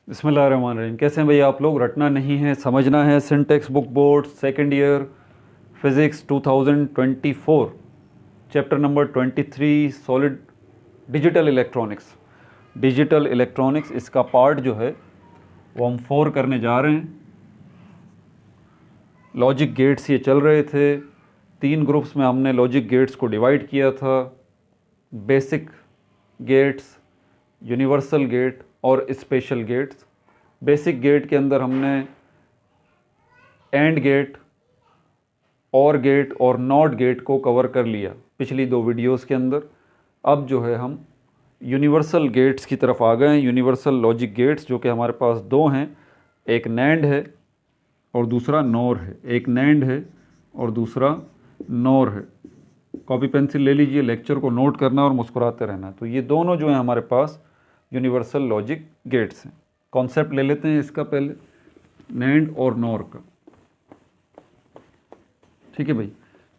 बिस्मिल्लाहिर्रहमानिर्रहीम। कैसे हैं भैया आप लोग? रटना नहीं है, समझना है। Syntax book board second year physics 2024 chapter number 23 solid digital electronics. Digital electronics इसका पार्ट जो है वो हम 4 करने जा रहे हैं। लॉजिक गेट्स ये चल रहे थे। 3 ग्रुप्स में हमने लॉजिक गेट्स को डिवाइड किया था। बेसिक गेट्स, यूनिवर्सल गेट और स्पेशल गेट्स। बेसिक गेट के अंदर हमने एंड गेट, और गेट और नॉट गेट को कवर कर लिया पिछली 2 वीडियोस के अंदर। अब जो है हम यूनिवर्सल गेट्स की तरफ आ गए हैं। यूनिवर्सल लॉजिक गेट्स जो कि हमारे पास 2 हैं, एक नैंड है और दूसरा नोर है। एक नैंड है और दूसरा नोर है। कॉपी पेंसिल ले लीजिए, लेक्चर को नोट करना और मुस्कुराते रहना। तो ये दोनों जो हैं हमारे पास यूनिवर्सल लॉजिक गेट्स हैं। कॉन्सेप्ट ले लेते हैं इसका पहले, नैंड और नोर का। ठीक है भाई।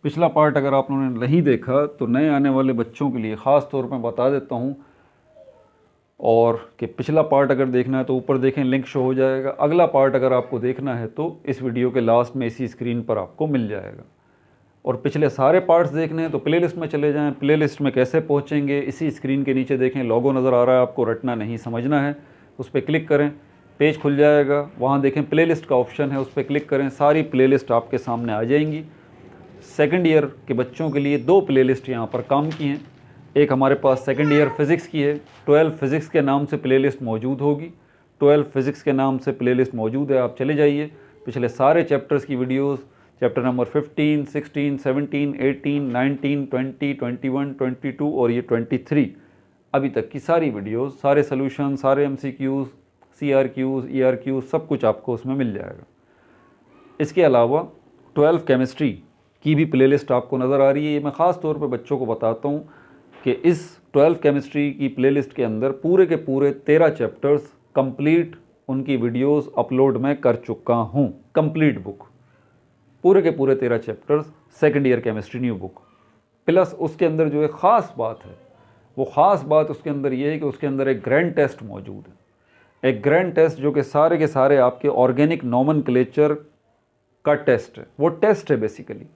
पिछला पार्ट अगर आप लोगों ने नहीं देखा तो नए आने वाले बच्चों के लिए ख़ास तौर पर बता देता हूँ, और कि पिछला पार्ट अगर देखना है तो ऊपर देखें, लिंक शो हो जाएगा। अगला पार्ट अगर आपको देखना है तो इस वीडियो के लास्ट में इसी स्क्रीन पर आपको मिल जाएगा। और पिछले सारे पार्ट्स देखने हैं तो प्लेलिस्ट में चले जाएं। प्लेलिस्ट में कैसे पहुंचेंगे? इसी स्क्रीन के नीचे देखें, लोगो नज़र आ रहा है आपको, रटना नहीं समझना है। उस पर क्लिक करें, पेज खुल जाएगा। वहाँ देखें प्लेलिस्ट का ऑप्शन है, उस पर क्लिक करें, सारी प्लेलिस्ट आपके सामने आ जाएंगी। सेकंड ईयर के बच्चों के लिए 2 प्लेलिस्ट यहाँ पर काम की हैं। एक हमारे पास सेकंड ईयर फिज़िक्स की है, 12 फिज़िक्स के नाम से प्लेलिस्ट मौजूद होगी। 12 फिज़िक्स के नाम से प्लेलिस्ट मौजूद है, आप चले जाइए। पिछले सारे चैप्टर्स की वीडियोस, चैप्टर नंबर 15, 16, 17, 18, 19, 20, 21, 22 और ये 23 अभी तक की सारी वीडियोस, सारे सोल्यूशन, सारे MCQs, CRQs, ERQs, सब कुछ आपको उसमें मिल जाएगा। इसके अलावा 12 केमिस्ट्री की भी प्लेलिस्ट आपको नज़र आ रही है। ये मैं ख़ास तौर पर बच्चों को बताता हूँ कि इस 12 केमिस्ट्री की प्लेलिस्ट के अंदर पूरे के पूरे 13 चैप्टर्स कंप्लीट उनकी वीडियोस अपलोड मैं कर चुका हूँ। कंप्लीट बुक, पूरे के पूरे 13 chapters, second year chemistry new book. Plus उसके अंदर जो है ख़ास बात है, वो ख़ास बात उसके अंदर ये है कि उसके अंदर एक ग्रैंड टेस्ट मौजूद है। एक ग्रैंड टेस्ट जो कि सारे के सारे आपके ऑर्गेनिक नोमेनक्लेचर का टेस्ट है, वो टेस्ट है बेसिकली।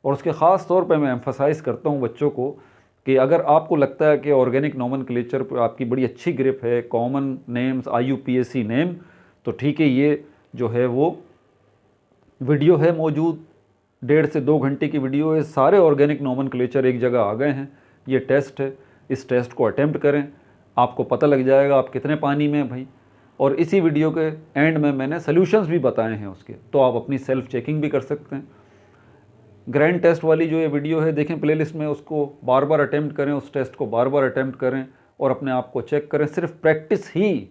और उसके ख़ास तौर पे मैं एम्फसाइज़ करता हूँ बच्चों को कि अगर आपको लगता है कि ऑर्गेनिक नोमेनक्लेचर पर आपकी बड़ी अच्छी ग्रिप है, कॉमन नेम्स, IUPAC नेम, तो ठीक है, ये जो है वो वीडियो है मौजूद, 1.5 से 2 घंटे की वीडियो है। सारे ऑर्गेनिक नोमेनक्लेचर एक जगह आ गए हैं। ये टेस्ट है, इस टेस्ट को अटेम्प्ट करें, आपको पता लग जाएगा आप कितने पानी में हैं भाई। और इसी वीडियो के एंड में मैंने सॉल्यूशंस भी बताए हैं उसके, तो आप अपनी सेल्फ चेकिंग भी कर सकते हैं। ग्रैंड टेस्ट वाली जो ये वीडियो है देखें प्लेलिस्ट में, उसको बार बार अटेम्प्ट करें, उस टेस्ट को बार बार अटेम्प्ट करें और अपने आप को चेक करें। सिर्फ प्रैक्टिस ही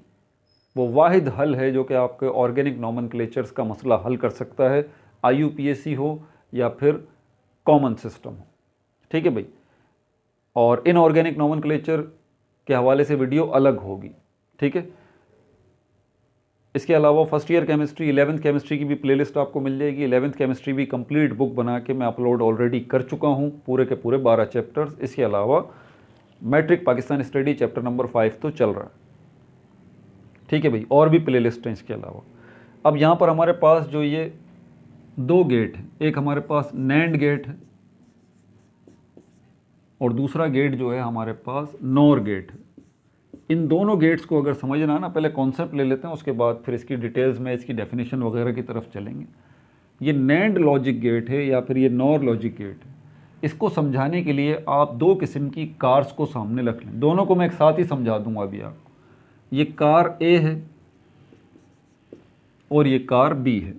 वो वाहिद हल है जो कि आपके ऑर्गेनिक नोमेनक्लेचर्स का मसला हल कर सकता है, IUPAC हो या फिर कॉमन सिस्टम हो। ठीक है भाई। और इनऑर्गेनिक नोमेनक्लेचर के हवाले से वीडियो अलग होगी। ठीक है। इसके अलावा first year chemistry, 11th chemistry की भी प्लेलिस्ट आपको मिल जाएगी। 11th केमिस्ट्री भी कंप्लीट बुक बना के मैं अपलोड ऑलरेडी कर चुका हूँ, पूरे के पूरे 12 चैप्टर्स। इसके अलावा matric Pakistan study chapter number 5 तो चल रहा है। ठीक है भाई। और भी प्लेलिस्ट हैं इसके अलावा। अब यहाँ पर हमारे पास जो ये 2 गेट हैं, एक हमारे पास नैंड गेट है और दूसरा गेट जो है हमारे पास नोर गेट है। इन दोनों गेट्स को अगर समझना ना, पहले कॉन्सेप्ट ले लेते हैं, उसके बाद फिर इसकी डिटेल्स में इसकी डेफिनेशन वगैरह की तरफ चलेंगे। ये नैंड लॉजिक गेट है या फिर ये नोर लॉजिक गेट है। इसको समझाने के लिए आप 2 किस्म की कार्स को सामने रख लें। दोनों को मैं एक साथ ही समझा दूंगा अभी आपको। ये कार A है और ये कार B है,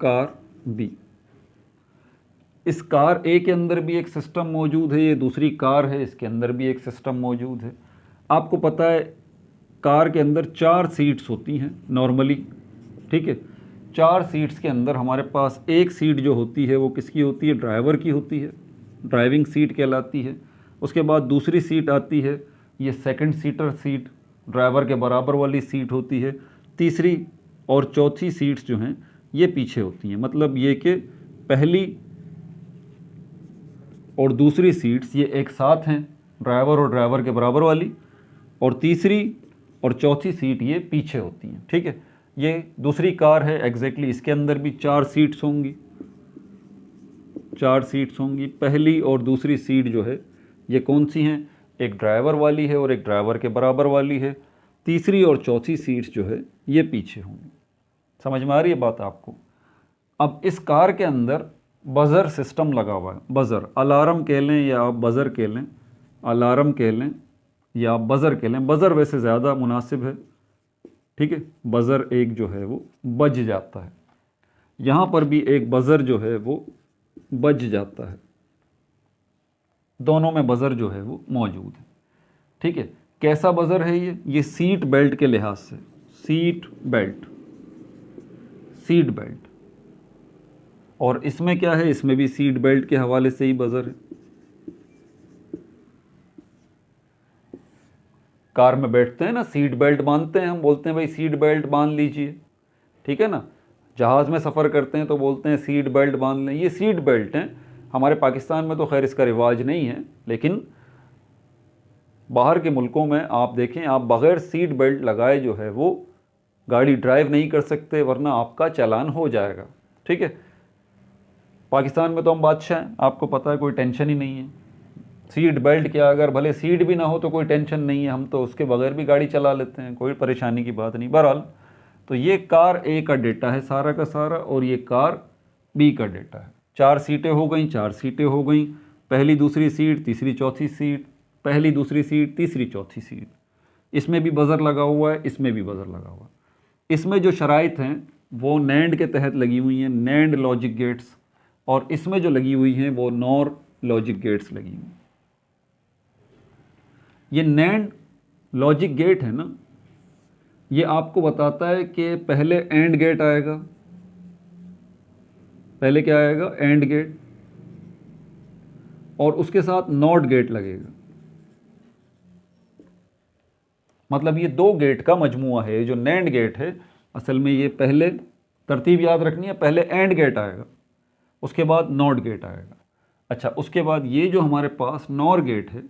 कार B। इस कार A के अंदर भी एक सिस्टम मौजूद है, ये दूसरी कार है, इसके अंदर भी एक सिस्टम मौजूद है। आपको पता है कार के अंदर 4 सीट्स होती हैं नॉर्मली। ठीक है। 4 सीट्स के अंदर हमारे पास एक सीट जो होती है वो किसकी होती है? ड्राइवर की होती है, ड्राइविंग सीट कहलाती है। उसके बाद दूसरी सीट आती है, ये सेकंड सीटर सीट, ड्राइवर के बराबर वाली सीट होती है। तीसरी और चौथी सीट्स जो हैं ये पीछे होती हैं। मतलब ये कि पहली और दूसरी सीट्स ये एक साथ हैं, ड्राइवर और ड्राइवर के बराबर वाली, और तीसरी और चौथी सीट ये पीछे होती हैं। ठीक है, ये दूसरी कार है एग्जैक्टली, इसके अंदर भी 4 सीट्स होंगी, 4 सीट्स होंगी। पहली और दूसरी सीट जो है ये कौन सी हैं, एक ड्राइवर वाली है और एक ड्राइवर के बराबर वाली है। तीसरी और चौथी सीट्स जो है ये पीछे होंगी। समझ में आ रही है बात आपको। अब इस कार के अंदर बज़र सिस्टम लगा हुआ है, बज़र, अलार्म कह लें या आप बज़र कह लें, अलार्म कह लें या आप बज़र कह लें, बज़र वैसे ज़्यादा मुनासिब है। ठीक है, बज़र एक जो है वो बज जाता है, यहाँ पर भी एक बज़र जो है वो बज जाता है, दोनों में बज़र जो है वो मौजूद है। ठीक है, कैसा बज़र है ये सीट बेल्ट के लिहाज से, सीट बेल्ट, सीट बेल्ट। और इसमें क्या है, इसमें भी सीट बेल्ट के हवाले से ही बज़र है। कार में बैठते हैं ना, सीट बेल्ट बांधते हैं, हम बोलते हैं भाई सीट बेल्ट बांध लीजिए। ठीक है ना, जहाज़ में सफ़र करते हैं तो बोलते हैं सीट बेल्ट बांध लें। ये सीट बेल्ट हैं। हमारे पाकिस्तान में तो खैर इसका रिवाज नहीं है, लेकिन बाहर के मुल्कों में आप देखें, आप बग़ैर सीट बेल्ट लगाए जो है वो गाड़ी ड्राइव नहीं कर सकते, वरना आपका चालान हो जाएगा। ठीक है, पाकिस्तान में तो हम बादशाह हैं, आपको पता है, कोई टेंशन ही नहीं है। सीट बेल्ट क्या, अगर भले सीट भी ना हो तो कोई टेंशन नहीं है, हम तो उसके बगैर भी गाड़ी चला लेते हैं, कोई परेशानी की बात नहीं। बहरहाल, तो ये कार ए का डेटा है सारा का सारा, और ये कार बी का डेटा है। 4 सीटें हो गई, 4 सीटें हो गई, पहली दूसरी सीट, तीसरी चौथी सीट, पहली दूसरी सीट, तीसरी चौथी सीट। इसमें भी बज़र लगा हुआ है, इसमें भी बज़र लगा हुआ है। इसमें जो शराइत हैं वो नैंड के तहत लगी हुई हैं, नैंड लॉजिक गेट्स, और इसमें जो लगी हुई हैं वो नॉर लॉजिक गेट्स लगी हुई। ये नैंड लॉजिक गेट है ना, ये आपको बताता है कि पहले एंड गेट आएगा, पहले क्या आएगा, एंड गेट, और उसके साथ नॉट गेट लगेगा। मतलब ये 2 गेट का मजमुआ है। जो नैंड गेट है असल में ये पहले, तरतीब याद रखनी है, पहले एंड गेट आएगा, उसके बाद नॉट गेट आएगा। अच्छा, उसके बाद ये जो हमारे पास नॉर गेट है,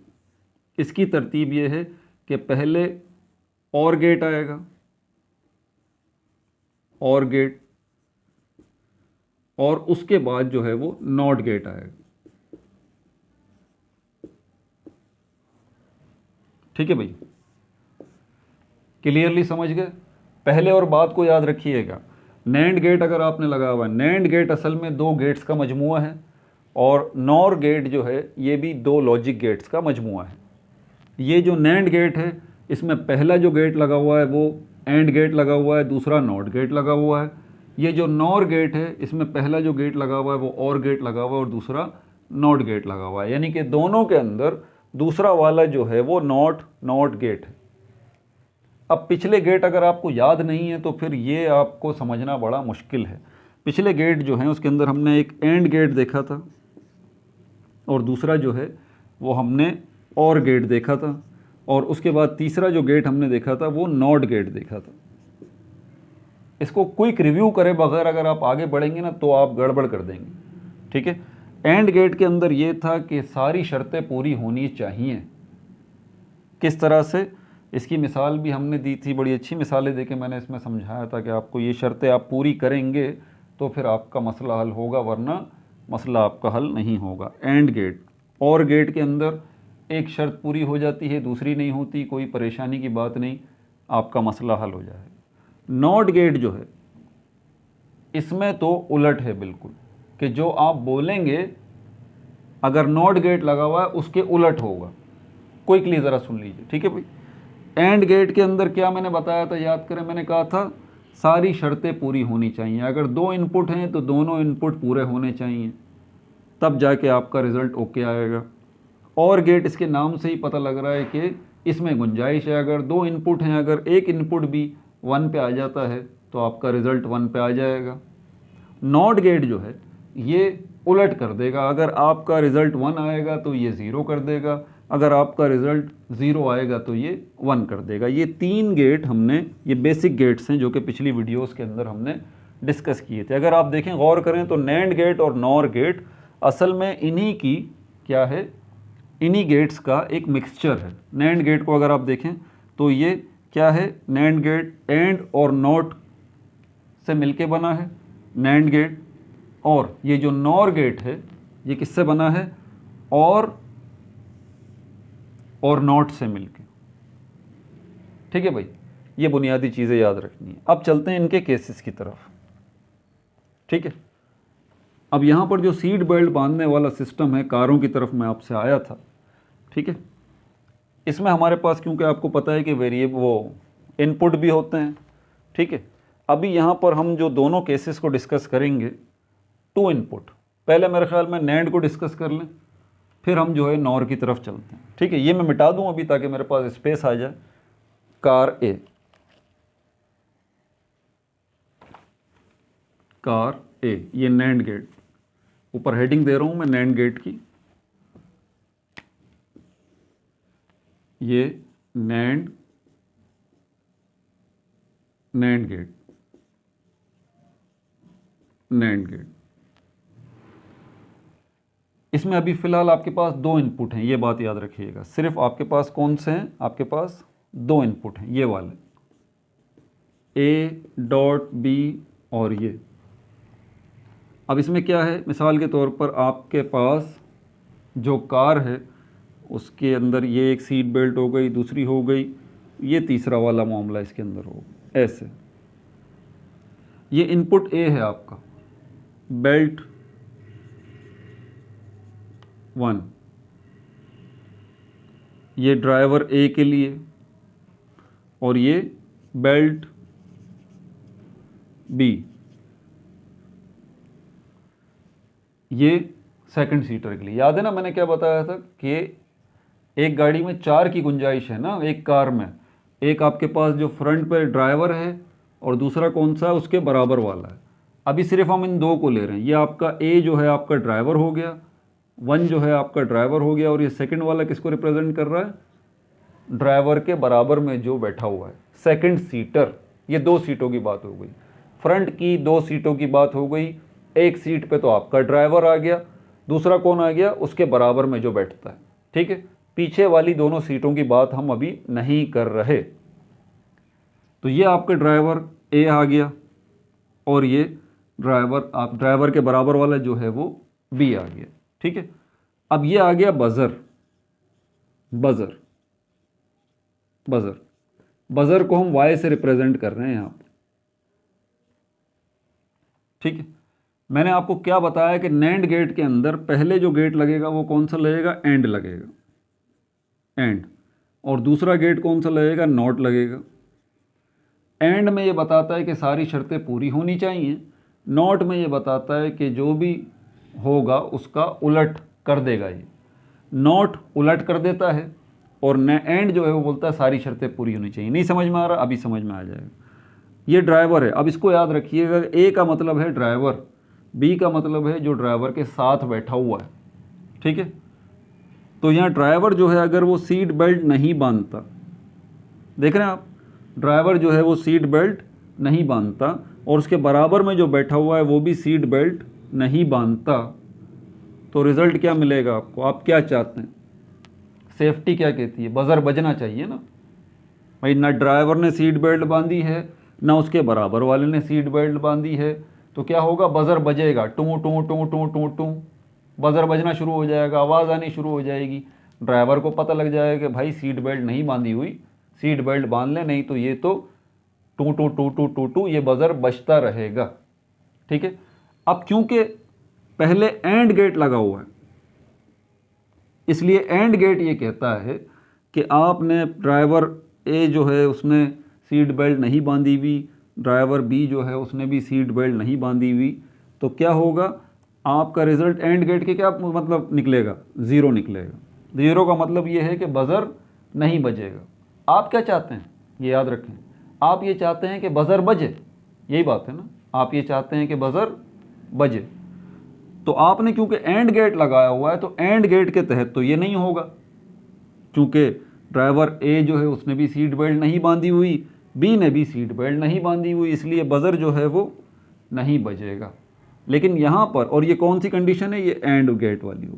इसकी तरतीब ये है कि पहले और गेट आएगा, और गेट, और उसके बाद जो है वो नॉट गेट आएगा। ठीक है भाई, क्लियरली समझ गए। पहले और बाद को याद रखिएगा। नैंड गेट अगर आपने लगा हुआ है, नैंड गेट असल में 2 गेट्स का मजमुआ है, और नॉर गेट जो है ये भी 2 लॉजिक गेट्स का मजमुआ है। ये जो नैंड गेट है, इसमें पहला जो गेट लगा हुआ है वो एंड गेट लगा हुआ है, दूसरा नॉट गेट लगा हुआ है। ये जो नॉर गेट है, इसमें पहला जो गेट लगा हुआ है वो और गेट लगा हुआ है, और दूसरा नॉट गेट लगा हुआ है। यानी कि दोनों के अंदर दूसरा वाला जो है वो नॉट गेट है। अब पिछले गेट अगर आपको याद नहीं है तो फिर ये आपको समझना बड़ा मुश्किल है। पिछले गेट जो हैं उसके अंदर हमने एक एंड गेट देखा था, और दूसरा जो है वो हमने और गेट देखा था, और उसके बाद तीसरा जो गेट हमने देखा था वो नॉट गेट देखा था। इसको क्विक रिव्यू करे बगैर अगर आप आगे बढ़ेंगे ना तो आप गड़बड़ कर देंगे। ठीक है, एंड गेट के अंदर ये था कि सारी शर्तें पूरी होनी चाहिए। किस तरह से, इसकी मिसाल भी हमने दी थी, बड़ी अच्छी मिसालें देके मैंने इसमें समझाया था कि आपको ये शर्तें आप पूरी करेंगे तो फिर आपका मसला हल होगा, वरना मसला आपका हल नहीं होगा। एंड गेट और गेट के अंदर एक शर्त पूरी हो जाती है, दूसरी नहीं होती, कोई परेशानी की बात नहीं, आपका मसला हल हो जाएगा। नॉट गेट जो है इसमें तो उलट है बिल्कुल, कि जो आप बोलेंगे अगर नॉट गेट लगा हुआ है उसके उलट होगा। क्विकली ज़रा सुन लीजिए। ठीक है भाई, एंड गेट के अंदर क्या मैंने बताया था, याद करें, मैंने कहा था सारी शर्तें पूरी होनी चाहिए। अगर 2 इनपुट हैं तो दोनों इनपुट पूरे होने चाहिए, तब जाके आपका रिज़ल्ट ओके आएगा। और गेट इसके नाम से ही पता लग रहा है कि इसमें गुंजाइश है। अगर 2 इनपुट हैं, अगर एक इनपुट भी 1 पे आ जाता है तो आपका रिज़ल्ट 1 पे आ जाएगा। नॉट गेट जो है ये उलट कर देगा, अगर आपका रिज़ल्ट 1 आएगा तो ये 0 कर देगा, अगर आपका रिज़ल्ट 0 आएगा तो ये 1 कर देगा। ये 3 गेट हमने, ये बेसिक गेट्स हैं जो कि पिछली वीडियोस के अंदर हमने डिस्कस किए थे। अगर आप देखें, गौर करें तो नैंड गेट और नॉर गेट असल में इन्हीं की क्या है, इन्हीं गेट्स का एक मिक्सचर है। नैंड गेट को अगर आप देखें तो ये क्या है, नैंड गेट एंड और नॉट से मिलके बना है नैंड गेट, और ये जो नॉर गेट है ये किससे बना है, और नॉट से मिलके। ठीक है भाई, ये बुनियादी चीज़ें याद रखनी है। अब चलते हैं इनके केसेस की तरफ। ठीक है, अब यहाँ पर जो सीट बेल्ट बांधने वाला सिस्टम है कारों की तरफ मैं आपसे आया था। ठीक है, इसमें हमारे पास क्योंकि आपको पता है कि वेरिएबल वो इनपुट भी होते हैं। ठीक है, अभी यहाँ पर हम जो दोनों केसेस को डिस्कस करेंगे, टू इनपुट, पहले मेरे ख्याल में नैंड को डिस्कस कर लें, फिर हम जो है नॉर की तरफ चलते हैं। ठीक है, ये मैं मिटा दूँ अभी ताकि मेरे पास स्पेस आ जाए। कार ए, कार ए, ये नैंड गेट, ऊपर हेडिंग दे रहा हूँ मैं नैंड गेट की, ये नैंड गेट, नैंड गेट। इसमें अभी फ़िलहाल आपके पास दो इनपुट हैं, ये बात याद रखिएगा। सिर्फ आपके पास कौन से हैं, आपके पास दो इनपुट हैं, ये वाले ए डॉट बी और ये। अब इसमें क्या है, मिसाल के तौर पर आपके पास जो कार है उसके अंदर ये एक सीट बेल्ट हो गई, दूसरी हो गई, ये तीसरा वाला मामला इसके अंदर हो, ऐसे। ये इनपुट ए है आपका, बेल्ट 1, ये ड्राइवर ए के लिए, और ये बेल्ट बी, ये सेकंड सीटर के लिए। याद है ना मैंने क्या बताया था कि एक गाड़ी में 4 की गुंजाइश है ना, एक कार में। एक आपके पास जो फ्रंट पे ड्राइवर है और दूसरा कौन सा है, उसके बराबर वाला है। अभी सिर्फ हम इन दो को ले रहे हैं। ये आपका ए जो है आपका ड्राइवर हो गया, 1 जो है आपका ड्राइवर हो गया, और ये सेकंड वाला किसको रिप्रेजेंट कर रहा है, ड्राइवर के बराबर में जो बैठा हुआ है, सेकंड सीटर। ये 2 सीटों की बात हो गई, फ्रंट की 2 सीटों की बात हो गई। एक सीट पे तो आपका ड्राइवर आ गया, दूसरा कौन आ गया, उसके बराबर में जो बैठता है। ठीक है, पीछे वाली दोनों सीटों की बात हम अभी नहीं कर रहे। तो ये आपका ड्राइवर ए आ गया, और ये ड्राइवर, आप ड्राइवर के बराबर वाला जो है वो बी आ गया। ठीक है, अब ये आ गया बजर। बजर, बजर, बजर को हम वाई से रिप्रेजेंट कर रहे हैं यहाँ पर। ठीक है, मैंने आपको क्या बताया कि नैंड गेट के अंदर पहले जो गेट लगेगा वो कौन सा लगेगा, एंड लगेगा, एंड। और दूसरा गेट कौन सा लगेगा, नॉट लगेगा। एंड में ये बताता है कि सारी शर्तें पूरी होनी चाहिए, नॉट में ये बताता है कि जो भी होगा उसका उलट कर देगा। ये नॉट उलट कर देता है, और न एंड जो है वो बोलता है सारी शर्तें पूरी होनी चाहिए। नहीं समझ में आ रहा, अभी समझ में आ जाएगा। ये ड्राइवर है, अब इसको याद रखिएगा, ए का मतलब है ड्राइवर, बी का मतलब है जो ड्राइवर के साथ बैठा हुआ है। ठीक है, तो यहाँ ड्राइवर जो है अगर वो सीट बेल्ट नहीं बांधता, देख रहे हैं आप, ड्राइवर जो है वो सीट बेल्ट नहीं बांधता, और उसके बराबर में जो बैठा हुआ है वो भी सीट बेल्ट नहीं बांधता, तो रिज़ल्ट क्या मिलेगा आपको, आप क्या चाहते हैं, सेफ्टी क्या कहती है, बजर बजना चाहिए ना भाई। ना ड्राइवर ने सीट बेल्ट बांधी है, ना उसके बराबर वाले ने सीट बेल्ट बांधी है, तो क्या होगा, बजर बजेगा, टू टू टू टू टू टू, बजर बजना शुरू हो जाएगा, आवाज़ आनी शुरू हो जाएगी। ड्राइवर को पता लग जाएगा कि भाई सीट बेल्ट नहीं बांधी हुई, सीट बेल्ट बांध ले, नहीं तो ये तो टू टू टू टू टू टू ये बजर बजता रहेगा। ठीक है, अब क्योंकि पहले एंड गेट लगा हुआ है, इसलिए एंड गेट ये कहता है कि आपने ड्राइवर ए जो है उसने सीट बेल्ट नहीं बांधी हुई, ड्राइवर बी जो है उसने भी सीट बेल्ट नहीं बांधी हुई, तो क्या होगा, आपका रिजल्ट एंड गेट के क्या मतलब निकलेगा, ज़ीरो निकलेगा। ज़ीरो का मतलब ये है कि बजर नहीं बजेगा। आप क्या चाहते हैं, ये याद रखें, आप ये चाहते हैं कि बजर बजे, यही बात है ना, आप ये चाहते हैं कि बजर बजे। तो आपने क्योंकि एंड गेट लगाया हुआ है, तो एंड गेट के तहत तो ये नहीं होगा, क्योंकि ड्राइवर ए जो है उसने भी सीट बेल्ट नहीं बांधी हुई, बी ने भी सीट बेल्ट नहीं बांधी हुई, इसलिए बजर जो है वो नहीं बजेगा। लेकिन यहाँ पर, और ये कौन सी कंडीशन है, ये एंड गेट वाली हो,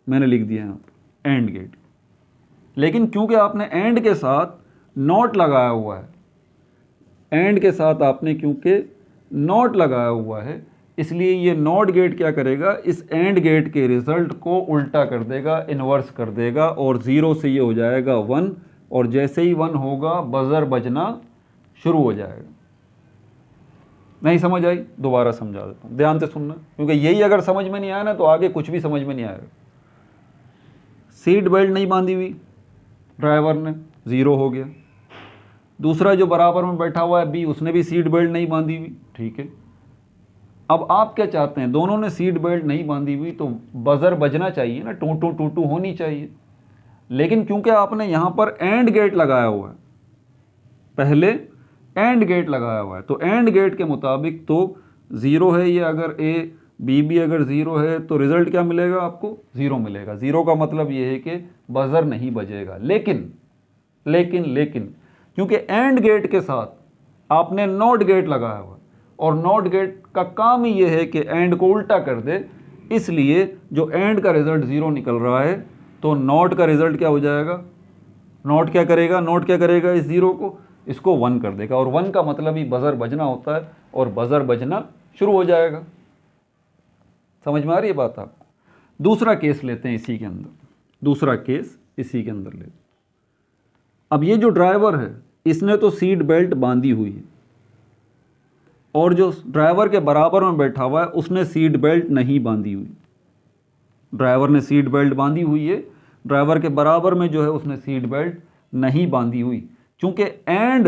मैंने लिख दिया यहाँ पर एंड गेट। लेकिन क्योंकि आपने एंड के साथ नॉट लगाया हुआ है, एंड के साथ आपने क्योंकि नॉट लगाया हुआ है, इसलिए ये नॉट गेट क्या करेगा, इस एंड गेट के रिजल्ट को उल्टा कर देगा, इन्वर्स कर देगा, और 0 से ये हो जाएगा 1, और जैसे ही 1 होगा बजर बजना शुरू हो जाएगा। नहीं समझ आई? दोबारा समझा देता हूँ, ध्यान से सुनना, क्योंकि यही अगर समझ में नहीं आया ना तो आगे कुछ भी समझ में नहीं आएगा। सीट बेल्ट नहीं बांधी हुई ड्राइवर ने, 0 हो गया। दूसरा जो बराबर में बैठा हुआ है बी, उसने भी सीट बेल्ट नहीं बांधी हुई, ठीक है। अब आप क्या चाहते हैं, दोनों ने सीट बेल्ट नहीं बांधी हुई तो बजर बजना चाहिए ना, टू टू टू टू होनी चाहिए। लेकिन क्योंकि आपने यहाँ पर एंड गेट लगाया हुआ है, पहले एंड गेट लगाया हुआ है, तो एंड गेट के मुताबिक तो 0 है ये, अगर ए बी भी अगर 0 है तो रिजल्ट क्या मिलेगा आपको, 0 मिलेगा। 0 का मतलब ये है कि बजर नहीं बजेगा। लेकिन लेकिन लेकिन क्योंकि एंड गेट के साथ आपने नॉट गेट लगाया हुआ है, और नॉट गेट का काम ही ये है कि एंड को उल्टा कर दे, इसलिए जो एंड का रिजल्ट 0 निकल रहा है तो नॉट का रिजल्ट क्या हो जाएगा, नॉट क्या करेगा, नॉट क्या करेगा, इस 0 को, इसको 1 कर देगा, और 1 का मतलब ही बजर बजना होता है, और बजर बजना शुरू हो जाएगा। समझ में आ रही है बात आपको? दूसरा केस लेते हैं इसी के अंदर, दूसरा केस इसी के अंदर लेते हैं। अब ये जो ड्राइवर है इसने तो सीट बेल्ट बांधी हुई है, और जो ड्राइवर के बराबर में बैठा हुआ है उसने सीट बेल्ट नहीं बांधी हुई। ड्राइवर ने सीट बेल्ट बांधी हुई है, ड्राइवर के बराबर में जो है उसने सीट बेल्ट नहीं बांधी हुई। चूंकि एंड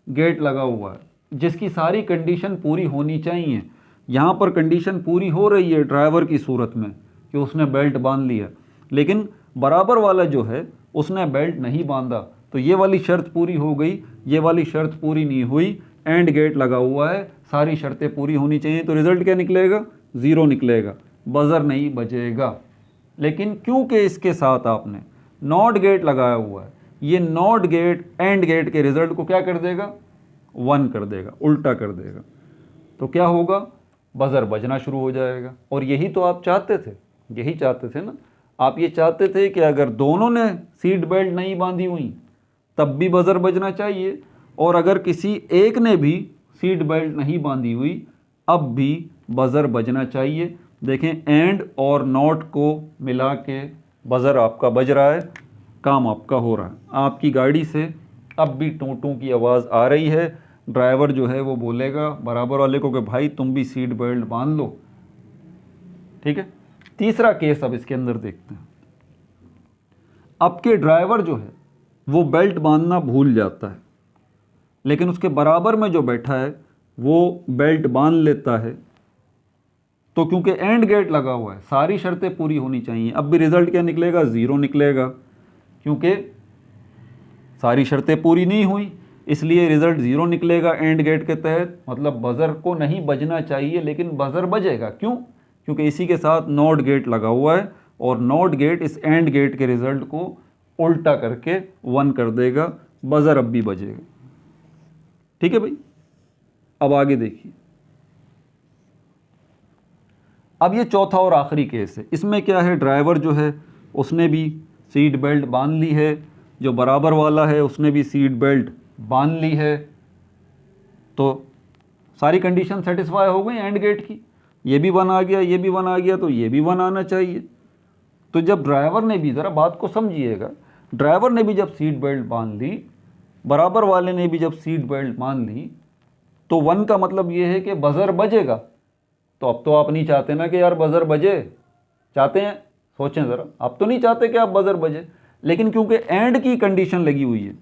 गेट लगा हुआ है जिसकी सारी कंडीशन पूरी होनी चाहिए, यहाँ पर कंडीशन पूरी हो रही है ड्राइवर की सूरत में कि उसने बेल्ट बांध लिया, लेकिन बराबर वाला जो है उसने बेल्ट नहीं बांधा, तो ये वाली शर्त पूरी हो गई, ये वाली शर्त पूरी नहीं हुई। एंड गेट लगा हुआ है, सारी शर्तें पूरी होनी चाहिए, तो रिजल्ट क्या निकलेगा, 0 निकलेगा, बजर नहीं बजेगा। लेकिन क्योंकि इसके साथ आपने नॉट गेट लगाया हुआ है, ये नॉट गेट एंड गेट के रिजल्ट को क्या कर देगा, 1 कर देगा, उल्टा कर देगा, तो क्या होगा, बजर बजना शुरू हो जाएगा। और यही तो आप चाहते थे, यही चाहते थे ना, आप ये चाहते थे कि अगर दोनों ने सीट बेल्ट नहीं बांधी हुई तब भी बजर बजना चाहिए, और अगर किसी एक ने भी सीट बेल्ट नहीं बांधी हुई अब भी बजर बजना चाहिए। देखें, एंड और नॉट को मिला के बजर आपका बज रहा है, काम आपका हो रहा है। आपकी गाड़ी से अब भी टू टू की आवाज़ आ रही है, ड्राइवर जो है वो बोलेगा बराबर वाले को कि भाई तुम भी सीट बेल्ट बांध लो, ठीक है। तीसरा केस अब इसके अंदर देखते हैं। आपके ड्राइवर जो है वो बेल्ट बांधना भूल जाता है, लेकिन उसके बराबर में जो बैठा है वो बेल्ट बांध लेता है, तो क्योंकि एंड गेट लगा हुआ है सारी शर्तें पूरी होनी चाहिए, अब भी रिजल्ट क्या निकलेगा, 0 निकलेगा, क्योंकि सारी शर्तें पूरी नहीं हुई, इसलिए रिजल्ट 0 निकलेगा एंड गेट के तहत। मतलब बजर को नहीं बजना चाहिए लेकिन बजर बजेगा, क्यों, क्योंकि इसी के साथ नॉट गेट लगा हुआ है, और नॉट गेट इस एंड गेट के रिजल्ट को उल्टा करके 1 कर देगा, बजर अब भी बजेगा। ठीक है भाई, अब आगे देखिए। अब ये चौथा और आखिरी केस है। इसमें क्या है, ड्राइवर जो है उसने भी सीट बेल्ट बांध ली है, जो बराबर वाला है उसने भी सीट बेल्ट बांध ली है, तो सारी कंडीशन सेटिस्फाई हो गई एंड गेट की। ये भी 1 आ गया, ये भी 1 आ गया, तो ये भी 1 आना चाहिए। तो जब ड्राइवर ने भी, ज़रा बात को समझिएगा, ड्राइवर ने भी जब सीट बेल्ट बांध ली, बराबर वाले ने भी जब सीट बेल्ट बांध ली, तो 1 का मतलब ये है कि बजर बजेगा। तो अब तो आप नहीं चाहते ना कि यार बजर बजे, चाहते हैं, सोचें ज़रा, आप तो नहीं चाहते कि आप बजर बजे, लेकिन क्योंकि एंड की कंडीशन लगी हुई है,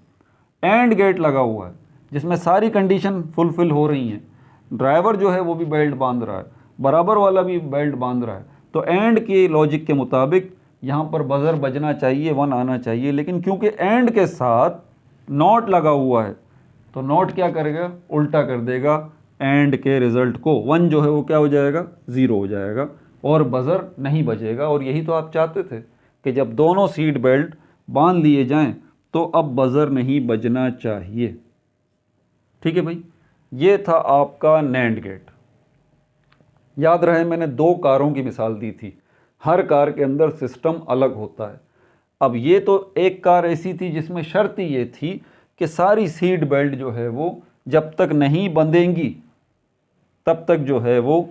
एंड गेट लगा हुआ है जिसमें सारी कंडीशन फुलफिल हो रही हैं, ड्राइवर जो है वो भी बेल्ट बांध रहा है, बराबर वाला भी बेल्ट बांध रहा है, तो एंड के लॉजिक के मुताबिक यहाँ पर बजर बजना चाहिए, 1 आना चाहिए। लेकिन क्योंकि एंड के साथ नॉट लगा हुआ है, तो नॉट क्या करेगा, उल्टा कर देगा एंड के रिज़ल्ट को, 1 जो है वो क्या हो जाएगा, 0 हो जाएगा, और बजर नहीं बजेगा। और यही तो आप चाहते थे कि जब दोनों सीट बेल्ट बांध लिए जाएं तो अब बजर नहीं बजना चाहिए। ठीक है भाई, ये था आपका नैंड गेट। याद रहे मैंने 2 कारों की मिसाल दी थी, हर कार के अंदर सिस्टम अलग होता है। अब ये तो एक कार ऐसी थी जिसमें शर्त ये थी कि सारी सीट बेल्ट जो है वो जब तक नहीं बंधेंगी तब तक जो है वो,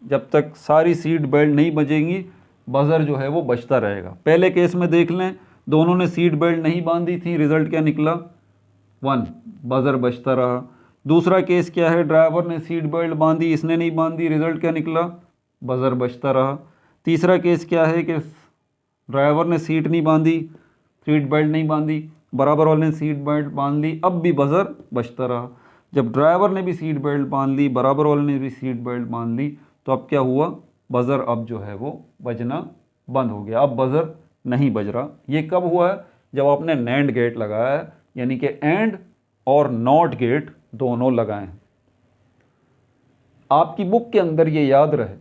जब तक सारी सीट बेल्ट नहीं बजेंगी बजर जो है वो बजता रहेगा। पहले केस में देख लें, दोनों ने सीट बेल्ट नहीं बांधी थी, रिजल्ट क्या निकला 1, बजर बजता रहा। दूसरा केस क्या है, ड्राइवर ने सीट बेल्ट बांधी, इसने नहीं बांधी, रिजल्ट क्या निकला, बजर बजता रहा। तीसरा केस क्या है कि ड्राइवर ने सीट नहीं बांधी, सीट बेल्ट नहीं बांधी, बराबर वाले ने सीट बेल्ट बांध ली, अब भी बजर बजता रहा। जब ड्राइवर ने भी सीट बेल्ट बांध ली, बराबर वाले ने भी सीट बेल्ट बांध ली, तो अब क्या हुआ, बजर अब जो है वो बजना बंद हो गया, अब बजर नहीं बज रहा। ये कब हुआ है, जब आपने नैंड गेट लगाया है, यानी कि एंड और नॉट गेट दोनों लगाए हैं। आपकी बुक के अंदर ये याद रहे,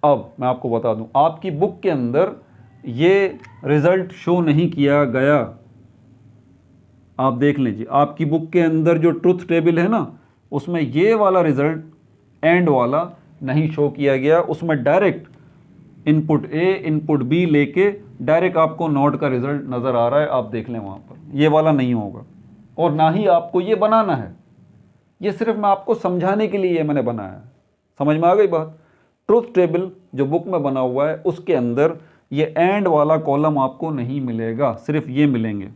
अब मैं आपको बता दूं, आपकी बुक के अंदर ये रिजल्ट शो नहीं किया गया। आप देख लीजिए, आपकी बुक के अंदर जो ट्रुथ टेबल है ना, उसमें ये वाला रिजल्ट एंड वाला नहीं शो किया गया। उसमें direct input A input B लेके डायरेक्ट आपको नॉट का रिजल्ट नज़र आ रहा है, आप देख लें वहाँ पर, ये वाला नहीं होगा। और ना ही आपको ये बनाना है, ये सिर्फ मैं आपको समझाने के लिए ये मैंने बनाया है। समझ में आ गई बात। ट्रुथ टेबल जो बुक में बना हुआ है उसके अंदर ये एंड वाला कॉलम आपको नहीं मिलेगा, सिर्फ ये मिलेंगे,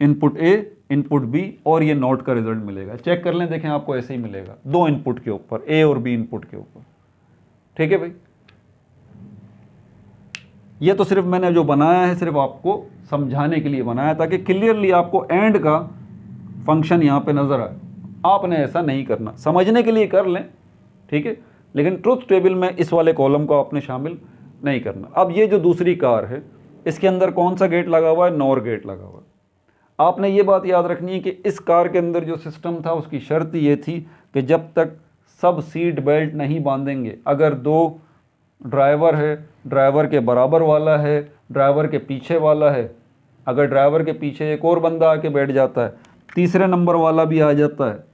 इनपुट ए इनपुट बी और ये नोट का रिजल्ट मिलेगा। चेक कर लें, देखें आपको ऐसे ही मिलेगा, दो इनपुट के ऊपर, ए और बी इनपुट के ऊपर। ठीक है भाई, ये तो सिर्फ मैंने जो बनाया है सिर्फ आपको समझाने के लिए बनाया, ताकि क्लियरली आपको एंड का फंक्शन यहाँ पे नज़र आए। आपने ऐसा नहीं करना, समझने के लिए कर लें, ठीक है, लेकिन ट्रुथ टेबल में इस वाले कॉलम को आपने शामिल नहीं करना। अब ये जो दूसरी कार है, इसके अंदर कौन सा गेट लगा हुआ है, नॉर गेट लगा हुआ है। आपने ये बात याद रखनी है कि इस कार के अंदर जो सिस्टम था उसकी शर्त ये थी कि जब तक सब सीट बेल्ट नहीं बांधेंगे, अगर दो ड्राइवर है, ड्राइवर के बराबर वाला है, ड्राइवर के पीछे वाला है, अगर ड्राइवर के पीछे एक और बंदा आके बैठ जाता है, तीसरे नंबर वाला भी आ जाता है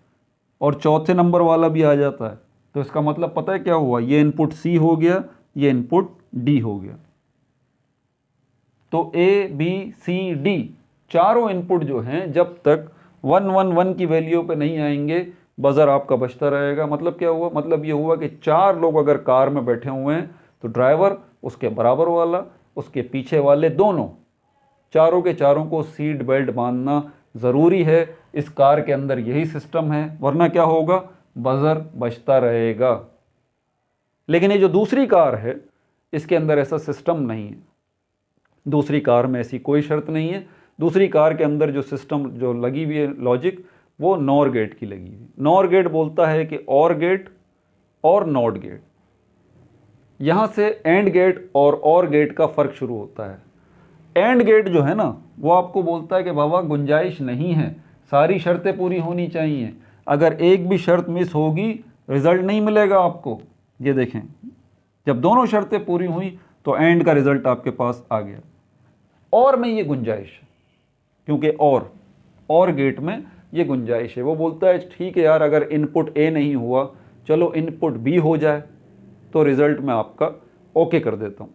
और चौथे नंबर वाला भी आ जाता है, तो इसका मतलब पता है क्या हुआ, ये इनपुट सी हो गया, ये इनपुट डी हो गया। तो ए बी सी डी चारों इनपुट जो हैं जब तक 111 की वैल्यू पे नहीं आएंगे बजर आपका बजता रहेगा। मतलब क्या हुआ, मतलब ये हुआ कि 4 लोग अगर कार में बैठे हुए हैं तो ड्राइवर, उसके बराबर वाला, उसके पीछे वाले, दोनों चारों के चारों को सीट बेल्ट बांधना ज़रूरी है। इस कार के अंदर यही सिस्टम है, वरना क्या होगा, बजर बजता रहेगा। लेकिन ये जो दूसरी कार है इसके अंदर ऐसा सिस्टम नहीं है, दूसरी कार में ऐसी कोई शर्त नहीं है। दूसरी कार के अंदर जो सिस्टम जो लगी हुई है लॉजिक, वो नॉर गेट की लगी हुई। नॉर गेट बोलता है कि और गेट और नॉट गेट, यहाँ से एंड गेट और गेट का फ़र्क शुरू होता है। एंड गेट जो है ना वो आपको बोलता है कि बाबा गुंजाइश नहीं है, सारी शर्तें पूरी होनी चाहिए, अगर एक भी शर्त मिस होगी रिज़ल्ट नहीं मिलेगा आपको। ये देखें, जब दोनों शर्तें पूरी हुई तो एंड का रिज़ल्ट आपके पास आ गया। और में ये गुंजाइश है, क्योंकि और गेट में ये गुंजाइश है। वो बोलता है ठीक है यार, अगर इनपुट ए नहीं हुआ, चलो इनपुट बी हो जाए तो रिज़ल्ट मैं आपका ओके कर देता हूँ।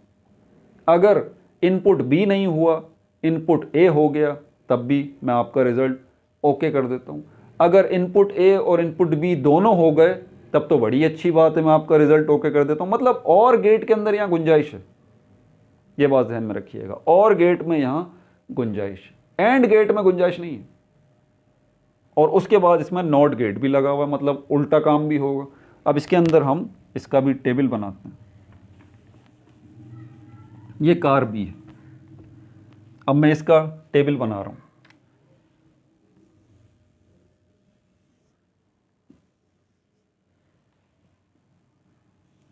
अगर इनपुट बी नहीं हुआ, इनपुट ए हो गया, तब भी मैं आपका रिज़ल्ट ओके कर देता हूँ। अगर इनपुट ए और इनपुट बी दोनों हो गए तब तो बड़ी अच्छी बात है, मैं आपका रिज़ल्ट ओके कर देता हूँ। मतलब और गेट के अंदर यहाँ गुंजाइश है, ये बात ध्यान में रखिएगा। और गेट में यहाँ गुंजाइश, एंड गेट में गुंजाइश नहीं है। और उसके बाद इसमें नॉट गेट भी लगा हुआ है, मतलब उल्टा काम भी होगा। अब इसके अंदर हम इसका भी टेबल बनाते हैं। ये कार बी है, अब मैं इसका टेबल बना रहा हूँ।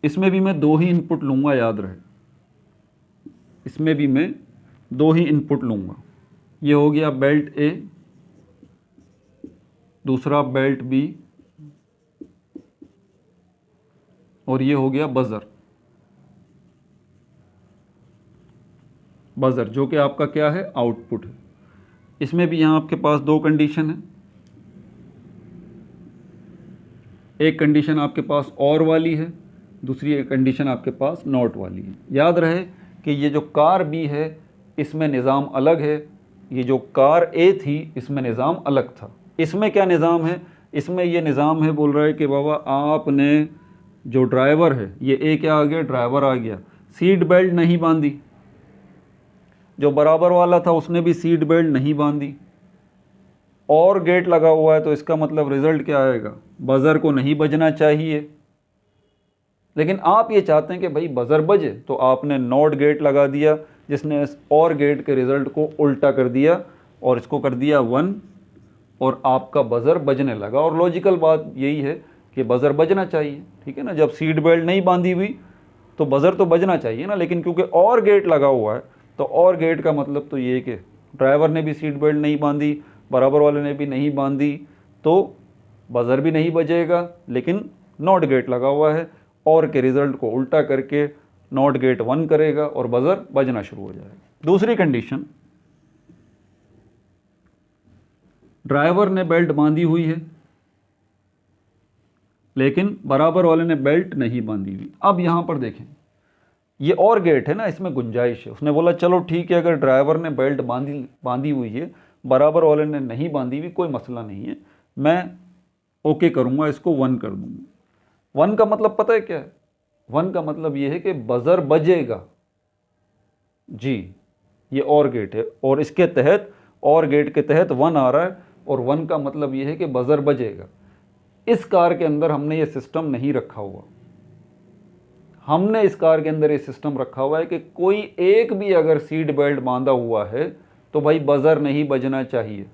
इसमें भी मैं 2 ही इनपुट लूँगा, याद रहे, इसमें भी मैं 2 ही इनपुट लूँगा। ये हो गया बेल्ट ए, दूसरा बेल्ट बी, और ये हो गया बजर। बजर जो कि आपका क्या है, आउटपुट है। इसमें भी यहाँ आपके पास 2 कंडीशन है, एक कंडीशन आपके पास और वाली है, दूसरी कंडीशन आपके पास नॉट वाली है। याद रहे कि ये जो कार बी है इसमें निज़ाम अलग है, ये जो कार ए थी इसमें निज़ाम अलग था। इसमें क्या निज़ाम है, इसमें ये निज़ाम है, बोल रहा है कि बाबा आपने जो ड्राइवर है, ये ए क्या आ गया, ड्राइवर आ गया, सीट बेल्ट नहीं बांधी। जो बराबर वाला था उसने भी सीट बेल्ट नहीं बांधी और गेट लगा हुआ है, तो इसका मतलब रिजल्ट क्या आएगा, बज़र को नहीं बजना चाहिए। लेकिन आप ये चाहते हैं कि भाई बज़र बजे, तो आपने नॉट गेट लगा दिया जिसने इस और गेट के रिज़ल्ट को उल्टा कर दिया और इसको कर दिया 1 और आपका बज़र बजने लगा। और लॉजिकल बात यही है कि बज़र बजना चाहिए, ठीक है ना। जब सीट बेल्ट नहीं बांधी हुई तो बज़र तो बजना चाहिए ना, लेकिन क्योंकि और गेट लगा हुआ है तो और गेट का मतलब तो ये है कि ड्राइवर ने भी सीट बेल्ट नहीं बांधी, बराबर वाले ने भी नहीं बांधी, तो बज़र भी नहीं बजेगा। लेकिन नॉट गेट लगा हुआ है, और के रिज़ल्ट को उल्टा करके नॉट गेट 1 करेगा और बज़र बजना शुरू हो जाएगा। दूसरी कंडीशन, ड्राइवर ने बेल्ट बांधी हुई है लेकिन बराबर वाले ने बेल्ट नहीं बांधी हुई। अब यहाँ पर देखें, ये और गेट है ना, इसमें गुंजाइश है। उसने बोला चलो ठीक है, अगर ड्राइवर ने बेल्ट बांधी हुई है, बराबर वाले ने नहीं बांधी हुई, कोई मसला नहीं है, मैं ओके करूँगा, इसको 1 कर दूँगा। 1 का मतलब पता है क्या है, 1 का मतलब ये है कि बज़र बजेगा जी। ये और गेट है और इसके तहत, और गेट के तहत 1 आ रहा है, और 1 का मतलब ये है कि बज़र बजेगा। इस कार के अंदर हमने ये सिस्टम नहीं रखा हुआ। हमने इस कार के अंदर ये सिस्टम रखा हुआ है कि कोई एक भी अगर सीट बेल्ट बांधा हुआ है तो भाई बज़र नहीं बजना चाहिए।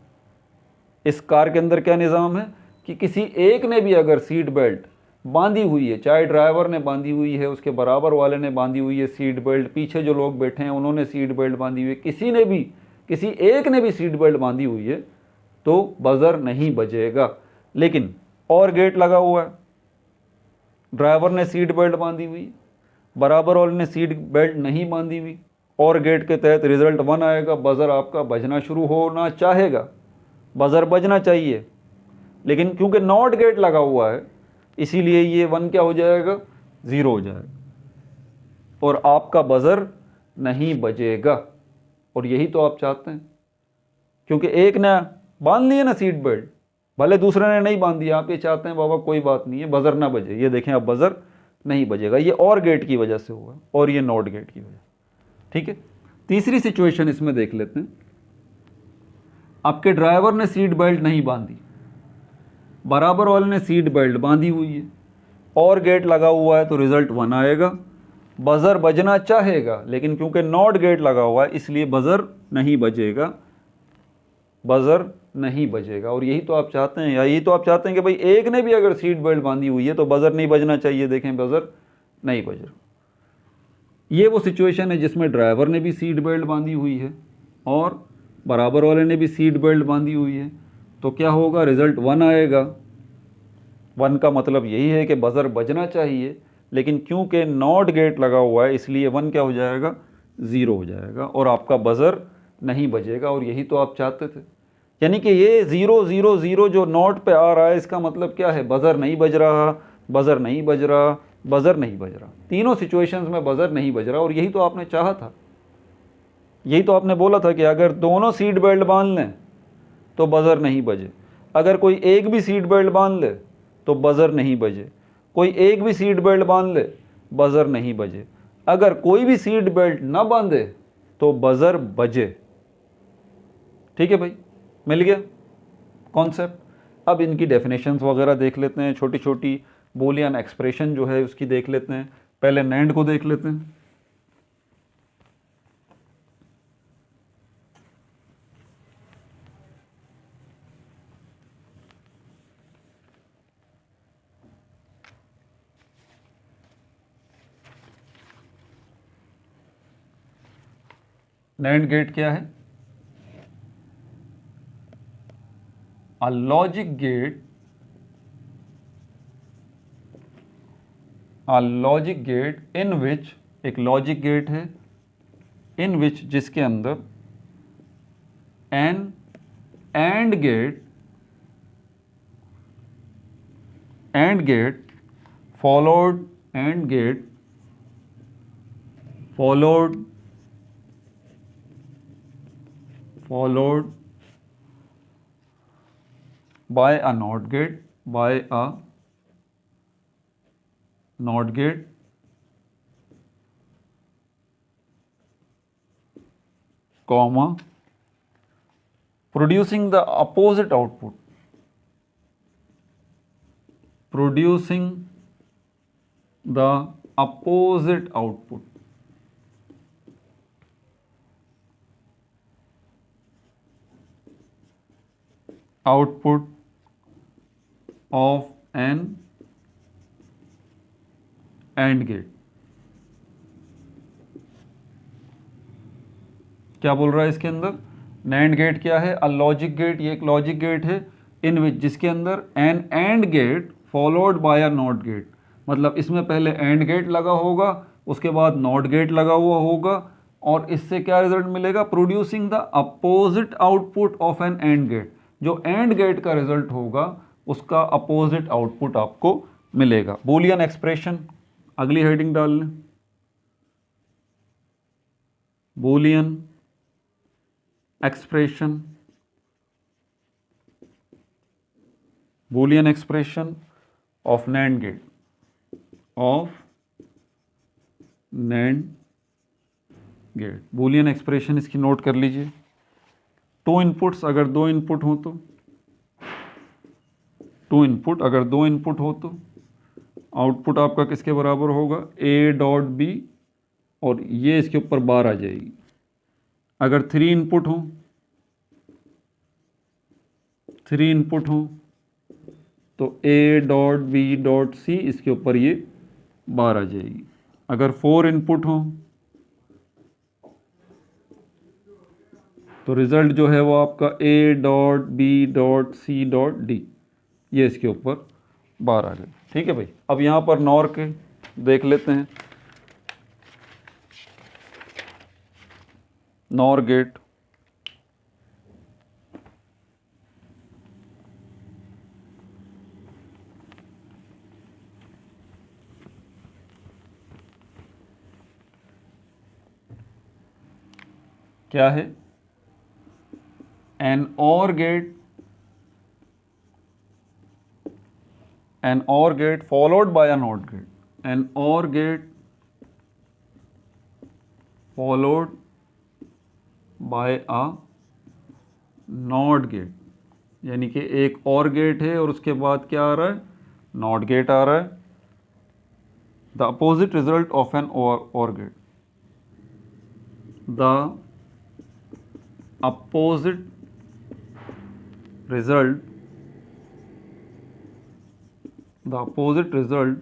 इस कार के अंदर क्या निज़ाम है कि किसी एक ने भी अगर सीट बेल्ट बांधी हुई है, चाहे ड्राइवर ने बांधी हुई है, उसके बराबर वाले ने बांधी हुई है सीट बेल्ट, पीछे जो लोग बैठे हैं उन्होंने सीट बेल्ट बांधी हुई है, किसी एक ने भी सीट बेल्ट बांधी हुई है, तो बज़र नहीं बजेगा। लेकिन और गेट लगा हुआ है, ड्राइवर ने सीट बेल्ट बांधी हुई, बराबर वाले ने सीट बेल्ट नहीं बांधी हुई, और गेट के तहत रिजल्ट 1 आएगा, बज़र आपका बजना शुरू होना चाहेगा, बज़र बजना चाहिए। लेकिन क्योंकि नॉट गेट लगा हुआ है इसीलिए ये 1 क्या हो जाएगा, 0 हो जाएगा और आपका बज़र नहीं बजेगा। और यही तो आप चाहते हैं, क्योंकि एक ने बांध लिया ना सीट बेल्ट, भले दूसरे ने नहीं बांधी, आप ये चाहते हैं बाबा कोई बात नहीं है, बज़र ना बजे। ये देखें अब बज़र नहीं बजेगा, ये और गेट की वजह से हुआ और ये नॉट गेट की वजह, ठीक है। तीसरी सिचुएशन इसमें देख लेते हैं। आपके ड्राइवर ने सीट बेल्ट नहीं बांधी, बराबर वाले ने सीट बेल्ट बांधी हुई है, और गेट लगा हुआ है, तो रिज़ल्ट 1 आएगा, बज़र बजना चाहेगा, लेकिन क्योंकि नॉट गेट लगा हुआ है इसलिए बज़र नहीं बजेगा, बज़र नहीं बजेगा। और यही तो आप चाहते हैं, या यही तो आप चाहते हैं कि भाई एक ने भी अगर सीट बेल्ट बांधी हुई है तो बज़र नहीं बजना चाहिए। देखें बज़र नहीं बज रहा। ये वो सिचुएशन है जिसमें ड्राइवर ने भी सीट बेल्ट बांधी हुई है और बराबर वाले ने भी सीट बेल्ट बांधी हुई है, तो क्या होगा, रिज़ल्ट 1 आएगा। 1 का मतलब यही है कि बज़र बजना चाहिए, लेकिन क्योंकि नॉट गेट लगा हुआ है इसलिए 1 क्या हो जाएगा, 0 हो जाएगा और आपका बज़र नहीं बजेगा। और यही तो आप चाहते थे। यानी कि ये 0 0 0 जो नॉट पे आ रहा है इसका मतलब क्या है, बज़र नहीं बज रहा, बज़र नहीं बज रहा, बज़र नहीं बज रहा। तीनों सिचुएशंस में बज़र नहीं बज रहा और यही तो आपने चाहा था। यही तो आपने बोला था कि अगर दोनों सीट बेल्ट बांध लें तो बज़र नहीं बजे, अगर कोई एक भी सीट बेल्ट बांध ले तो बज़र नहीं बजे, कोई एक भी सीट बेल्ट बांध ले बज़र नहीं बजे, अगर कोई भी सीट बेल्ट ना बांधे तो बज़र बजे। ठीक है भाई, मिल गया कॉन्सेप्ट। अब इनकी डेफिनेशंस वगैरह देख लेते हैं, छोटी छोटी बूलियन एक्सप्रेशन जो है उसकी देख लेते हैं। पहले नैंड को देख लेते हैं। नैंड गेट क्या है, a logic gate, a logic gate in which, एक लॉजिक गेट है in which जिसके अंदर an and gate followed and gate followed followed by a NOT gate, comma, producing the opposite output, output of an AND gate. क्या बोल रहा है इसके अंदर? NAND गेट क्या है? A logic gate. ये एक लॉजिक गेट है इन विच, जिसके अंदर an AND gate followed by a NOT gate. मतलब इसमें पहले AND गेट लगा होगा, उसके बाद NOT गेट लगा हुआ होगा, और इससे क्या रिजल्ट मिलेगा? Producing the opposite output of an AND gate. जो AND गेट का रिजल्ट होगा उसका अपोजिट आउटपुट आपको मिलेगा। बूलियन एक्सप्रेशन, अगली हेडिंग डाल लें, Boolean expression, Boolean expression of NAND gate, Boolean expression इसकी नोट कर लीजिए। 2 इनपुट्स, अगर 2 इनपुट हो तो 2 इनपुट, अगर 2 इनपुट हो तो आउटपुट आपका किसके बराबर होगा? A डॉट B, और ये इसके ऊपर बार आ जाएगी। अगर 3 इनपुट हो, 3 इनपुट हो तो A dot B dot C, इसके ऊपर ये बार आ जाएगी। अगर 4 इनपुट हो तो रिजल्ट जो है वो आपका A dot B dot C dot D, ये इसके ऊपर बार आ गए। ठीक है भाई। अब यहाँ पर नॉर के देख लेते हैं। नॉर गेट, क्या है? an OR gate, followed by a NOT gate, an OR gate followed by a NOT gate, यानी कि एक OR गेट है और उसके बाद क्या आ रहा है? NOT गेट आ रहा है। The opposite result of an OR gate, the opposite result, the opposite result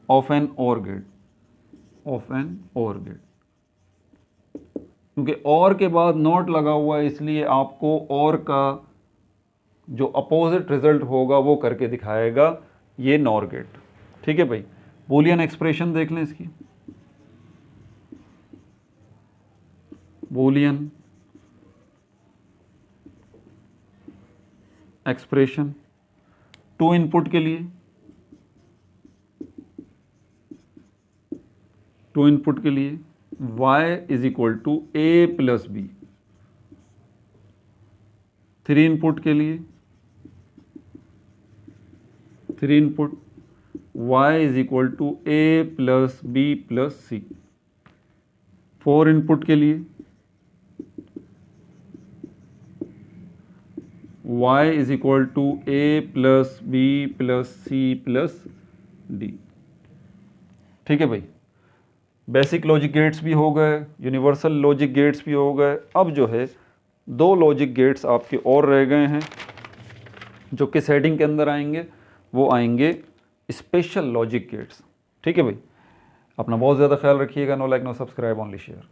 of an OR gate, क्योंकि OR के बाद नॉट लगा हुआ है इसलिए आपको OR का जो अपोजिट रिजल्ट होगा वो करके दिखाएगा ये NOR गेट। ठीक है भाई। बूलियन एक्सप्रेशन देख लें इसकी, बूलियन एक्सप्रेशन 2 इनपुट के लिए, 2 इनपुट के लिए y is equal to A plus B। 3 input के लिए, 3 input y is equal to A plus B plus C। 4 input के लिए y is equal to A plus B plus C plus D। ठीक है भाई। Basic logic gates भी हो गए, यूनिवर्सल लॉजिक गेट्स भी हो गए। अब जो है 2 लॉजिक गेट्स आपके और रह गए हैं जो किस हेडिंग के अंदर आएंगे? वो आएंगे स्पेशल लॉजिक गेट्स। ठीक है भाई। अपना बहुत ज़्यादा ख्याल रखिएगा। No like no subscribe, only share.